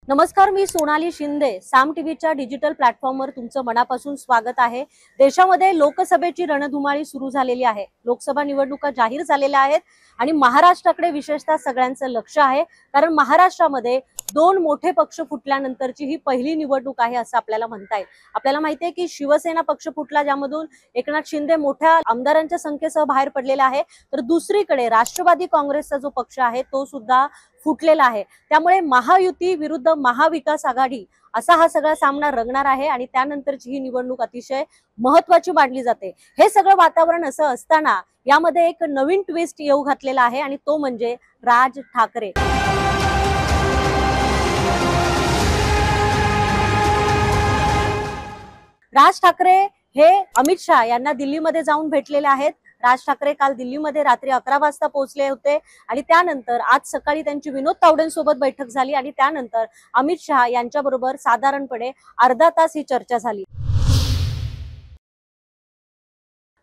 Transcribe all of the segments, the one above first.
नमस्कार, मी सोनाली शिंदे. साम टीव्हीच्या डिजिटल प्लॅटफॉर्मवर तुमचं मनापासून स्वागत आहे. देशामध्ये लोकसभेची रणधुमाळी सुरू झालेली आहे. लोकसभा निवडणुका जाहीर झालेल्या आहेत आणि महाराष्ट्राकडे विशेषतः सगळ्यांचं लक्ष आहे, कारण महाराष्ट्रामध्ये दोन मोठे पक्ष फुटल्यानंतरची ही पहिली निवडणूक आहे असं आपल्याला म्हणता येईल. आपल्याला माहिती आहे की शिवसेना पक्ष फुटला, ज्यामधून एकनाथ शिंदे मोठ्या आमदारांच्या संख्येसह बाहेर पडलेला आहे, तर दुसरीकडे राष्ट्रवादी काँग्रेसचा जो पक्ष आहे तो सुद्धा फुटलेला आहे. त्यामुळे महायुती विरुद्ध महाविकास आघाडी असा हा सगळा सामना रंगणार आहे आणि त्यानंतरची ही निवडणूक अतिशय महत्त्वाची मानली जाते. हे सगळं वातावरण असं असताना यामध्ये एक नवीन ट्विस्ट येऊ घातलेला आहे आणि तो म्हणजे राज ठाकरे. राज ठाकरे हे अमित शहा यांना दिल्लीमध्ये जाऊन भेटलेले आहेत. राज ठाकरे काल दिल्लीमध्ये रात्री 11 वाजता पोहोचले होते आणि त्यानंतर आज सकाळी त्यांची विनोद तावडेंसोबत बैठक झाली आणि त्यानंतर अमित शहा यांच्याबरोबर साधारणपणे अर्धा तास ही चर्चा झाली.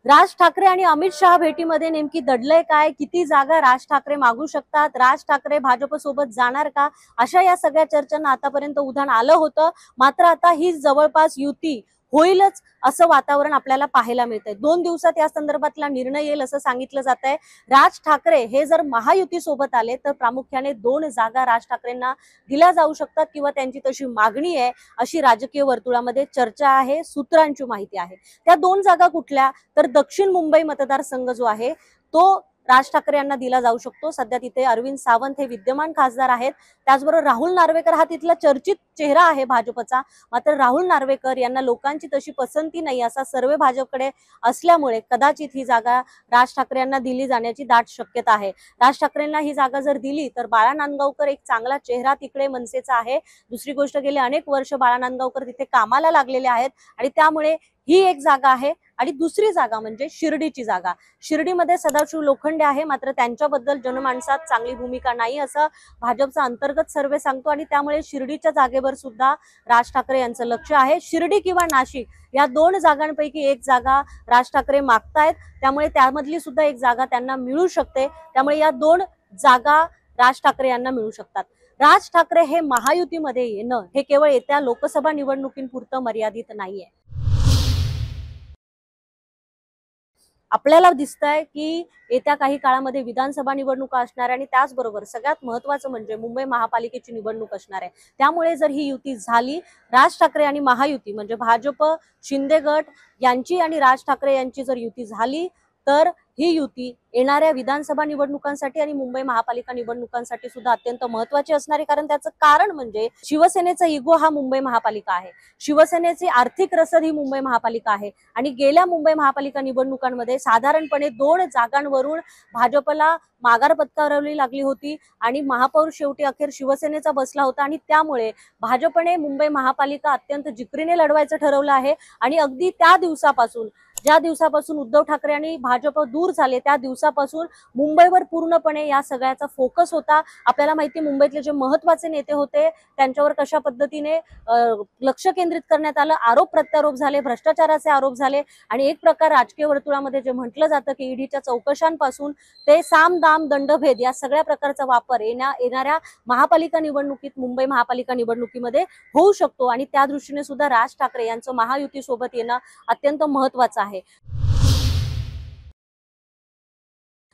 राज ठाकरे आणि अमित शहा भेटीमध्ये नेमकी दडलंय काय, किती जागा राज ठाकरे मागू शकतात, राज ठाकरे भाजप सोबत जाणार का, अशा या सगळ्या चर्चांना आतापर्यंत उधाण आलं होतं. मात्र आता ही जवळपास युती होईलच असं वातावरण आपल्याला पाहायला मिळतंय. 2 दिवसात या संदर्भातला निर्णय येईल असं सांगितलं जात आहे. राज ठाकरे हे जर महायुती सोबत आले तर प्रामुख्याने 2 जागा राज ठाकरेंना दिल्या जाऊ शकतात किंवा त्यांची तशी मागणी आहे अशी राजकीय वर्तुळामध्ये चर्चा आहे, सूत्रांची माहिती आहे. त्या 2 जागा कुठल्या, तर दक्षिण मुंबई मतदारसंघ जो आहे तो राज ठाकरे यांना दिला जाऊ शकतो. सध्या तिथे अरविंद सावंत हे विद्यमान खासदार आहेत. त्याचबरोबर राहुल नार्वेकर हा तिथला चर्चित चेहरा आहे भाजपचा. मात्र राहुल नार्वेकर यांना लोकांची तशी पसंती नाही असा सर्वे भाजपकडे असल्यामुळे कदाचित ही जागा राज ठाकरे यांना दिली जाण्याची दाट शक्यता आहे. राज ठाकरेंना ही जागा जर दिली तर बाळा नांदगावकर एक चांगला चेहरा तिकडे मनसेचा आहे. दुसरी गोष्ट, गेले अनेक वर्ष बाळा नांदगावकर तिथे कामाला लागलेले आहेत आणि त्यामुळे ही एक जागा आहे. आणि दुसरी जागा म्हणजे शिर्डीची जागा. शिर्डीमध्ये सदाशिव लोखंडे आहे, मात्र त्यांच्याबद्दल जनमानसात चांगली भूमिका नाही असं भाजपचा अंतर्गत सर्वे सांगतो आणि त्यामुळे शिर्डीच्या जागेवर सुद्धा राज ठाकरे यांचं लक्ष आहे. शिर्डी किंवा नाशिक या 2 जागांपैकी एक जागा राज ठाकरे मागतायत, त्यामुळे त्यामधली सुद्धा एक जागा त्यांना मिळू शकते. त्यामुळे या 2 जागा राज ठाकरे यांना मिळू शकतात. राज ठाकरे हे महायुतीमध्ये येणं हे केवळ येत्या लोकसभा निवडणुकींपुरतं मर्यादित नाहीये. आपल्याला दिसतंय की येत्या काही काळामध्ये विधानसभा निवडणुका असणार आहे आणि त्याचबरोबर सगळ्यात महत्त्वाचं म्हणजे मुंबई महापालिकेची निवडणूक असणार आहे. त्यामुळे जर ही युती झाली, राज ठाकरे आणि महायुती म्हणजे भाजप शिंदे गट यांची आणि राज ठाकरे यांची जर युती झाली तर ही युती येणाऱ्या विधानसभा निवडणुकांसाठी आणि मुंबई महापालिका निवडणुकांसाठी सुद्धा अत्यंत महत्त्वाची असणार आहे. कारण त्याचं कारण म्हणजे शिवसेनेचा इगो हा मुंबई महापालिका आहे, शिवसेनेची आर्थिक रसद ही मुंबई महापालिका आहे आणि गेल्या मुंबई महापालिका निवडणुकांमध्ये साधारणपणे 2 जागांवरून भाजपला माघार पत्करावी लागली होती आणि महापौर शेवटी अखेर शिवसेनेचा बसला होता आणि त्यामुळे भाजपने मुंबई महापालिका अत्यंत जिकरीने लढवायचं ठरवलं आहे. आणि अगदी त्या दिवसापासून, ज्या दिवसापासून उद्धव ठाकरे आणि भाजप दूर झाले त्या दिवसापासून मुंबईवर पूर्णपणे या सगळ्याचा फोकस होता. आपल्याला माहिती, मुंबईतले जे महत्त्वाचे नेते होते त्यांच्यावर कशा पद्धतीने लक्ष केंद्रित करण्यात आलं, आरोप प्रत्यारोप झाले, भ्रष्टाचाराचे आरोप झाले आणि एक प्रकार राजकीय वर्तुळामध्ये जे म्हटलं जातं की ईडीच्या चौकशांपासून ते साम दाम दंडभेद या सगळ्या प्रकारचा वापर येणाऱ्या महापालिका निवडणुकीत, मुंबई महापालिका निवडणुकीमध्ये होऊ शकतो आणि त्या दृष्टीने सुद्धा राज ठाकरे यांचं महायुती सोबत येणं अत्यंत महत्त्वाचं आहे.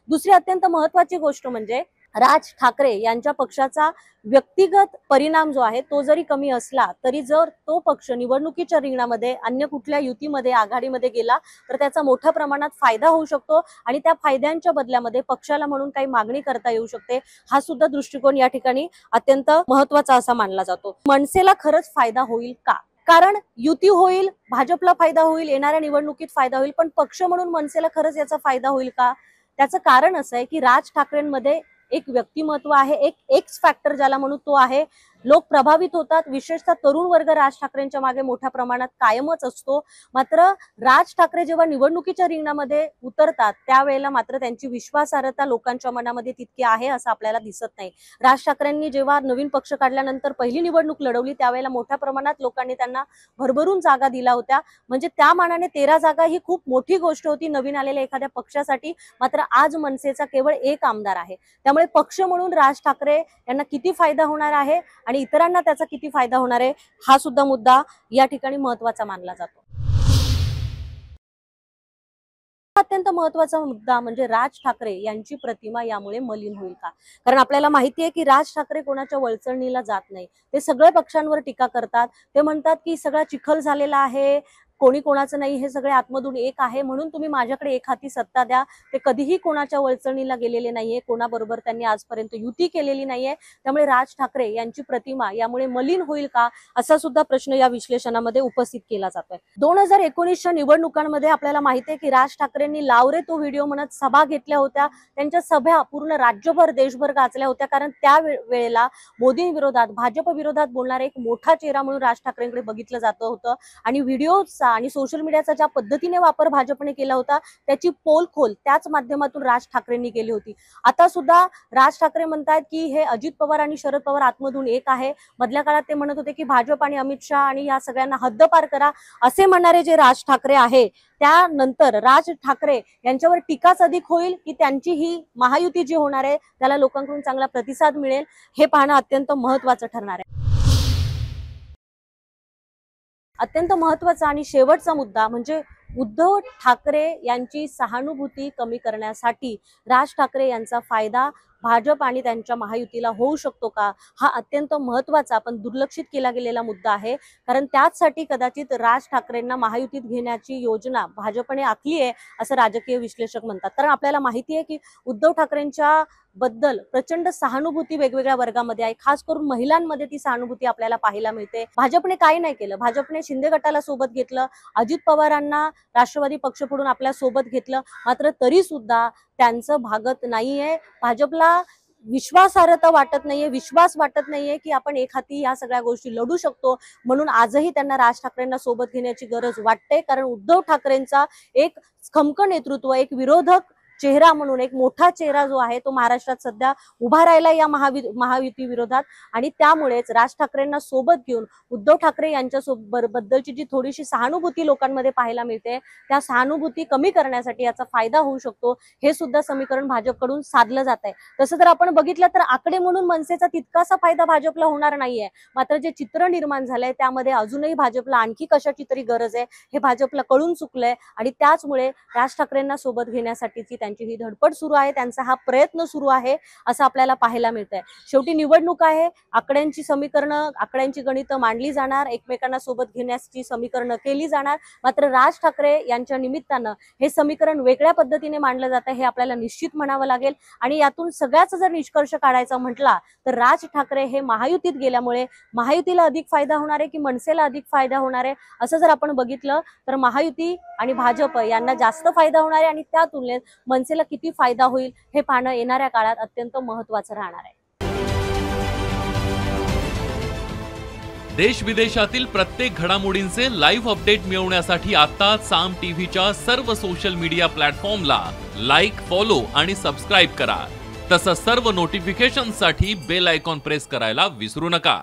दुसरी अत्यंत महत्त्वाची गोष्ट म्हणजे राज ठाकरे यांच्या पक्षाचा व्यक्तिगत परिणाम जो आहे तो जरी कमी असला तरी जर तो पक्ष निवडणुकीच्या रिंगणामध्ये अन्य कुठल्या युतीमध्ये आघाडीमध्ये गेला तर त्याचा मोठ्या प्रमाणात फायदा होऊ शकतो आणि त्या फायद्यांच्या बदल्यामध्ये पक्षाला म्हणून काही मागणी करता येऊ शकते. हा सुद्धा दृष्टिकोन या ठिकाणी अत्यंत महत्त्वाचा असा मानला जातो. मनसेला खरंच फायदा होईल का? कारण युती होईल, भाजपला फायदा होईल, येणाऱ्या निवडणुकीत फायदा होईल, पण पक्ष म्हणून मनसेला खरंच याचा फायदा होईल का? त्याचं कारण असं आहे की राज ठाकरेंमध्ये एक व्यक्तिमत्व आहे, एक एक्स फॅक्टर ज्याला म्हणू तो आहे. लोक प्रभावित होतात, विशेषतः तरुण वर्ग राज ठाकरेंच्या मागे मोठ्या प्रमाणात कायमच असतो. मात्र राज ठाकरे जेव्हा निवडणुकीच्या रिंगणामध्ये उतरतात त्यावेळेला मात्र त्यांची विश्वासार्हता लोकांच्या मनामध्ये तितकी आहे असं आपल्याला दिसत नाही. राज ठाकरेंनी जेव्हा नवीन पक्ष काढल्यानंतर पहिली निवडणूक लढवली त्यावेळेला मोठ्या प्रमाणात लोकांनी त्यांना भरभरून जागा दिल्या होत्या. म्हणजे त्या मानाने 13 जागा ही खूप मोठी गोष्ट होती नवीन आलेल्या एखाद्या पक्षासाठी. मात्र आज मनसेचा केवळ 1 आमदार आहे. त्यामुळे पक्ष म्हणून राज ठाकरे यांना किती फायदा होणार आहे आणि इतरांना त्याचा किती फायदा होणार आहे हा सुद्धा मुद्दा या ठिकाणी महत्त्वाचा मानला जातो। अत्यंत महत्त्वाचा मुद्दा म्हणजे राज ठाकरे यांची प्रतिमा यामुळे मलिन होईल का? कारण आपल्याला माहिती आहे की राज ठाकरे कोणाच्या वळचणीला जात नाही, ते सगळ्या पक्षांवर टीका करतात। ते म्हणतात की सगळा चिखल झालेला आहे, कोणी कोणाचं नाही, हे सगळे आतमधून एक आहे, म्हणून तुम्ही माझ्याकडे एक हाती सत्ता द्या। ते कधीही कोणाच्या वळचणीला गेलेले नाहीये, कोणाबरोबर त्यांनी आजपर्यंत युती केलेली नाहीये। त्यामुळे राज ठाकरे यांची प्रतिमा यामुळे मलिन होईल का असा सुद्धा प्रश्न या विश्लेषणामध्ये उपस्थित केला जातोय। 2019च्या निवडणुकांमध्ये आपल्याला माहिती आहे की राज ठाकरेंनी लाव रे तो व्हिडिओ म्हणत सभा घेतल्या होत्या। त्यांच्या सभा पूर्ण राज्यभर देशभर गाजल्या होत्या, कारण त्या वेळेला मोदी विरोधात भाजप विरोधात बोलणारा एक मोठा चेहरा म्हणून राज ठाकरेंकडे बघितलं जात होतं। आणि व्हिडिओचा आणि सोशल मीडियाचा ज्या पद्धतीने वापर भाजपने केला होता त्याची पोलखोल त्याच माध्यमातून राज ठाकरेंनी केली होती। आता सुद्धा राज ठाकरे म्हणतात की हे अजित पवार आणि शरद पवार आतमधून एक आहे। मधल्या काळात ते म्हणत होते की भाजप आणि अमित शहा आणि या सगळ्यांना हद्दपार करा असे म्हणणारे जे राज ठाकरे आहे, त्यानंतर राज ठाकरे यांच्यावर टीकाच अधिक होईल की त्यांची ही महायुती जी होणार आहे त्याला लोकांकडून चांगला प्रतिसाद मिळेल, हे पाहणं अत्यंत महत्त्वाचं ठरणार आहे। अत्यंत महत्त्वाचा आणि शेवटचा मुद्दा म्हणजे उद्धव ठाकरे यांची सहानुभूती कमी करण्यासाठी राज ठाकरे यांचा फायदा भाजप आणि त्यांच्या महायुतीला होऊ शकतो का, हा अत्यंत महत्त्वाचा पण दुर्लक्षित केला गेलेला मुद्दा आहे। कारण त्याचसाठी कदाचित राज ठाकरेंना महायुतीत घेण्याची योजना भाजपने आखली आहे असं राजकीय विश्लेषक म्हणतात। कारण आपल्याला माहिती आहे की उद्धव ठाकरेंच्या बद्दल प्रचंड सहानुभूती वेगवेगळ्या वर्गामध्ये आहे, खास करून महिलांमध्ये ती सहानुभूती आपल्याला पाहायला मिळते। भाजपने काय नाही केलं, भाजपने शिंदे गटाला सोबत घेतलं, अजित पवारांना राष्ट्रवादी पक्ष फोडून आपल्या सोबत घेतलं, मात्र तरी सुद्धा त्यांचं भागत नाहीये। भाजपला विश्वासार्हता वाटत नाहीये, विश्वास वाटत नाहीये की आपण एक हाती या सगळ्या गोष्टी लढू शकतो। म्हणून आजही त्यांना राज ठाकरेंना सोबत घेण्याची गरज वाटते, कारण उद्धव ठाकरेंचा एक खमक नेतृत्व, एक विरोधक चेहरा म्हणून एक मोठा चेहरा जो आहे तो महाराष्ट्रात सध्या उभा राहिला या महायुती विरोधात। आणि त्यामुळेच राज ठाकरेंना सोबत घेऊन उद्धव ठाकरे यांच्या बद्दलची जी थोडीशी सहानुभूती लोकांमध्ये पाहायला मिळते, त्या सहानुभूती कमी करण्यासाठी याचा फायदा होऊ शकतो, हे सुद्धा समीकरण भाजपकडून साधलं जात आहे। तसं जर आपण बघितलं तर आकडे म्हणून मनसेचा तितकासा फायदा भाजपला होणार नाहीये, मात्र जे चित्र निर्माण झालंय त्यामध्ये अजूनही भाजपला आणखी कशाची तरी गरज आहे हे भाजपला कळून चुकलंय। आणि त्याचमुळे राज ठाकरेंना सोबत घेण्यासाठीची त्यांची ही धडपड सुरू आहे, त्यांचा हा प्रयत्न सुरू आहे असं आपल्याला पाहायला मिळतंय। शेवटी निवडणूक आहे, आकड्यांची समीकरणं, आकड्यांची गणितं मांडली जाणार, एकमेकांना सोबत घेण्याची समीकरणं केली जाणार, मात्र राज ठाकरे यांच्या निमित्तानं हे समीकरण वेगळ्या पद्धतीने मांडलं जातं हे आपल्याला निश्चित म्हणावं लागेल। आणि यातून सगळ्याच जर निष्कर्ष काढायचा म्हटला तर राज ठाकरे हे महायुतीत गेल्यामुळे महायुतीला अधिक फायदा होणार आहे की मनसेला अधिक फायदा होणार आहे, असं जर आपण बघितलं तर महायुती आणि भाजप यांना जास्त फायदा होणार आहे आणि त्या तुलनेत मनसेला किती फायदा होईल हे पाहणं येणाऱ्या काळात अत्यंत महत्त्वाचं राहणार आहे। देश विदेशातील प्रत्येक घडामोडींचे लाईव्ह अपडेट मिळवण्यासाठी आता साम टीव्हीच्या सर्व सोशल मीडिया प्लॅटफॉर्मला लाईक, फॉलो आणि सबस्क्राईब करा। तसंच सर्व नोटिफिकेशनसाठी बेल आयकॉन प्रेस करायला विसरू नका।